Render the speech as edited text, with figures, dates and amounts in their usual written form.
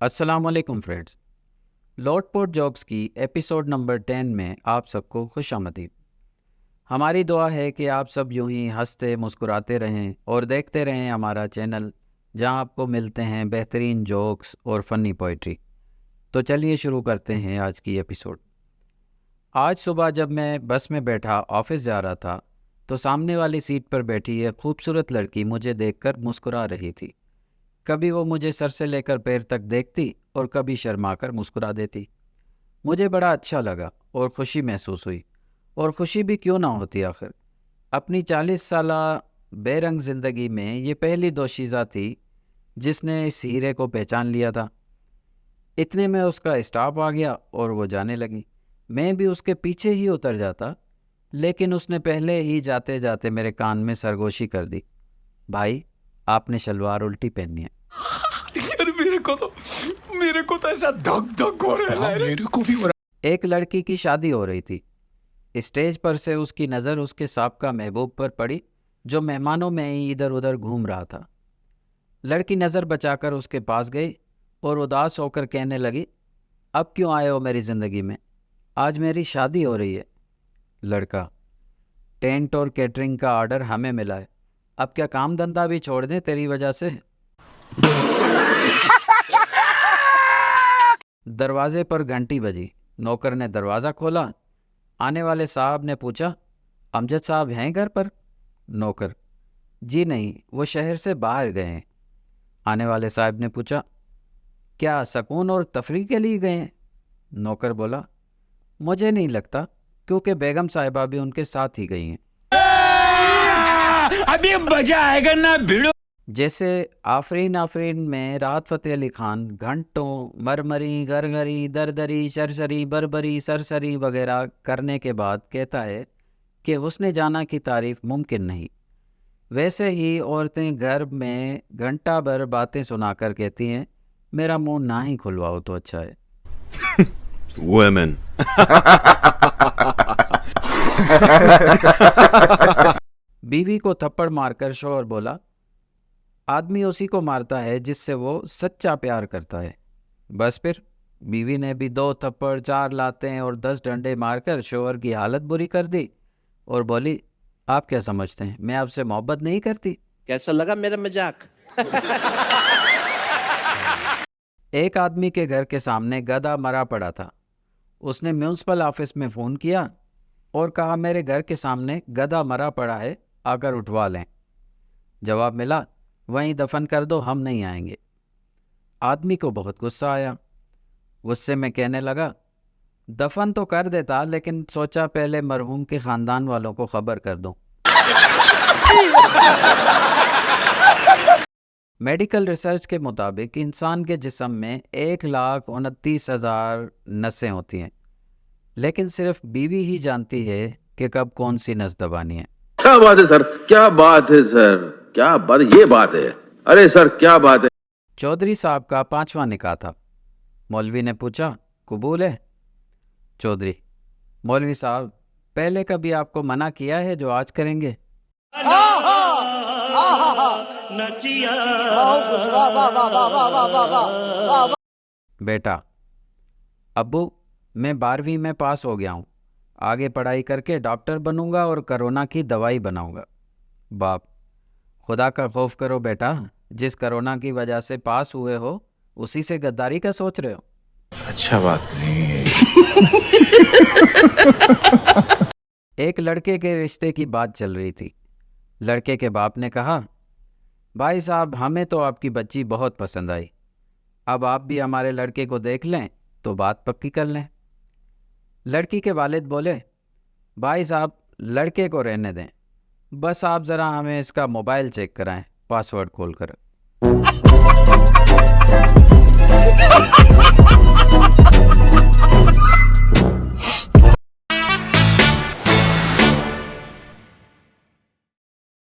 السلام علیکم فرینڈز، لوٹ پوٹ جوکس کی ایپیسوڈ نمبر 10 میں آپ سب کو خوش آمدید۔ ہماری دعا ہے کہ آپ سب یوں ہی ہنستے مسکراتے رہیں اور دیکھتے رہیں ہمارا چینل، جہاں آپ کو ملتے ہیں بہترین جوکس اور فنی پوئٹری۔ تو چلیے شروع کرتے ہیں آج کی ایپیسوڈ۔ آج صبح جب میں بس میں بیٹھا آفس جا رہا تھا تو سامنے والی سیٹ پر بیٹھی ایک خوبصورت لڑکی مجھے دیکھ کر مسکرا رہی تھی۔ کبھی وہ مجھے سر سے لے کر پیر تک دیکھتی اور کبھی شرما کر مسکرا دیتی۔ مجھے بڑا اچھا لگا اور خوشی محسوس ہوئی، اور خوشی بھی کیوں نہ ہوتی آخر۔ اپنی 40 سالہ بے رنگ زندگی میں یہ پہلی دوشیزہ تھی جس نے اس ہیرے کو پہچان لیا تھا۔ اتنے میں اس کا اسٹاپ آ گیا اور وہ جانے لگی۔ میں بھی اس کے پیچھے ہی اتر جاتا، لیکن اس نے پہلے ہی جاتے جاتے میرے کان میں سرگوشی کر دی، بھائی آپ نے شلوار الٹی پہنی ہے۔ یار میرے کو تو ایسا دھک دھک ہو رہا ہے، میرے کو بھی ہو رہا۔ ایک لڑکی کی شادی ہو رہی تھی۔ اسٹیج پر سے اس کی نظر اس کے سابقہ محبوب پر پڑی جو مہمانوں میں ہی ادھر ادھر گھوم رہا تھا۔ لڑکی نظر بچا کر اس کے پاس گئی اور اداس ہو کر کہنے لگی، اب کیوں آئے ہو میری زندگی میں؟ آج میری شادی ہو رہی ہے۔ لڑکا، ٹینٹ اور کیٹرنگ کا آرڈر ہمیں ملا ہے، اب کیا کام دھندا بھی چھوڑ دیں تیری وجہ سے؟ دروازے پر گھنٹی بجی، نوکر نے دروازہ کھولا۔ آنے والے صاحب نے پوچھا، امجد صاحب ہیں گھر پر؟ نوکر، جی نہیں، وہ شہر سے باہر گئے ہیں۔ آنے والے صاحب نے پوچھا، کیا سکون اور تفریح کے لیے گئے ہیں؟ نوکر بولا، مجھے نہیں لگتا، کیونکہ بیگم صاحبہ بھی ان کے ساتھ ہی گئی ہیں۔ ابھی مزہ آئے گا نا بھیڑو۔ جیسے آفرین میں راحت فتح علی خان گھنٹوں مرمری گرگری دردری شرشری بربری سرسری وغیرہ کرنے کے بعد کہتا ہے کہ حسن جانا کی تعریف ممکن نہیں، ویسے ہی عورتیں گھر میں گھنٹہ بھر باتیں سنا کر کہتی ہیں، میرا منہ نہ ہی کھلواؤ تو اچھا ہے۔ Women. بیوی کو تھپڑ مار کر شوہر بولا، آدمی اسی کو مارتا ہے جس سے وہ سچا پیار کرتا ہے۔ بس پھر بیوی نے بھی 2 تھپڑ 4 لاتیں اور 10 ڈنڈے مار کر شوہر کی حالت بری کر دی اور بولی، آپ کیا سمجھتے ہیں میں آپ سے محبت نہیں کرتی؟ کیسا لگا میرا مذاق؟ ایک آدمی کے گھر کے سامنے گدھا مرا پڑا تھا۔ اس نے میونسپل آفس میں فون کیا اور کہا، میرے گھر کے سامنے گدھا مرا پڑا ہے، آ کر اٹھوا لیں۔ جواب ملا، وہیں دفن کر دو، ہم نہیں آئیں گے۔ آدمی کو بہت غصہ آیا۔ غصے میں کہنے لگا، دفن تو کر دیتا، لیکن سوچا پہلے مرحوم کے خاندان والوں کو خبر کر دوں۔ میڈیکل ریسرچ کے مطابق انسان کے جسم میں 1,29,000 نسیں ہوتی ہیں، لیکن صرف بیوی ہی جانتی ہے کہ کب کون سی نس دبانی ہے۔ کیا بات ہے سر، کیا بات ہے سر، کیا بات، یہ بات ہے، ارے سر کیا بات ہے۔ چودھری صاحب کا 5واں نکاح تھا۔ مولوی نے پوچھا، قبول ہے؟ چودھری، مولوی صاحب پہلے کبھی آپ کو منع کیا ہے جو آج کریں گے؟ بیٹا، ابو میں 12ویں میں پاس ہو گیا ہوں، آگے پڑھائی کر کے ڈاکٹر بنوں گا اور کرونا کی دوائی بناؤں گا۔ باپ، خدا کا خوف کرو بیٹا، جس کرونا کی وجہ سے پاس ہوئے ہو اسی سے غداری کا سوچ رہے ہو۔ اچھا بات نہیں ہے۔ ایک لڑکے کے رشتے کی بات چل رہی تھی۔ لڑکے کے باپ نے کہا، بھائی صاحب ہمیں تو آپ کی بچی بہت پسند آئی، اب آپ بھی ہمارے لڑکے کو دیکھ لیں تو بات پکی کر لیں۔ لڑکی کے والد بولے، بھائی صاحب لڑکے کو رہنے دیں، بس آپ ذرا ہمیں اس کا موبائل چیک کرائیں پاسورڈ کھول کر۔